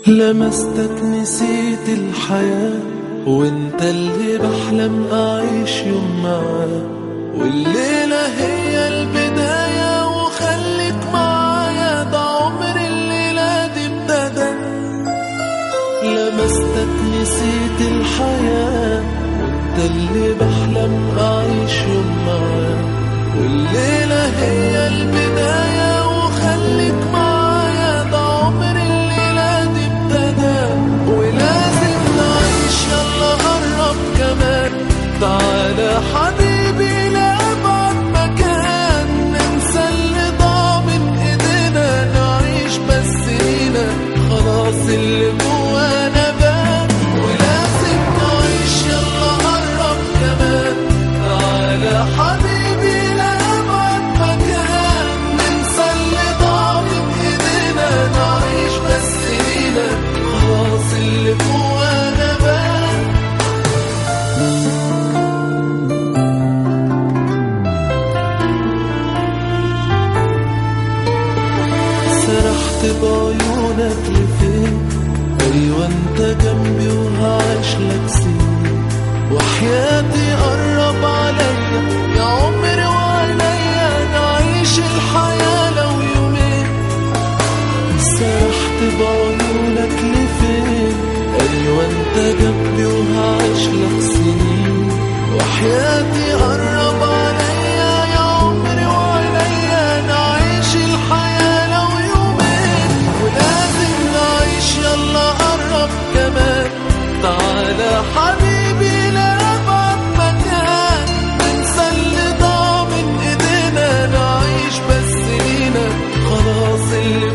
لمستك نسيت الحياة، وانت اللي بحلم اعيش يوم معاه، والليلة هي البداية وخليك معايا، ده عمر الليلة دي ابتدى. لمستك نسيت الحياة، وانت اللي بحلم اعيش يوم معاه، والليلة هي البداية وخليك معايا، ده عمر الليلة دي ابتدى. ولازم نعيش، يلا قرب كمان، تعالى حبيبي لأبعد مكان، ننسى اللي ضاع من ايدينا، نعيش بس لينا، خلاص اللي جوانا بان. ولازم نعيش، يلا قرب كمان، تعالى حبيبي لأبعد مكان، ننسى اللي ضاع من ايدينا، نعيش بس لينا، خلاص اللي جوانا بان. سرحت بعيونك لفين، ايوه انت جنبي وهعيش لك سنين، وحياتي قرب عليا يا عمري وعليا، نعيش الحياة لو يومين. سرحت بعيونك لفين، ايوه انت جنبي وهعيش لك سنين، وحياتي قرب عليا يا عمري وعليا، نعيش الحياة لو يومين. ولازم نعيش، يلا قرب كمان، تعالى حبيبي لأبعد مكان، ننسى اللي ضاع من ايدينا، نعيش بس لينا، خلاص اللي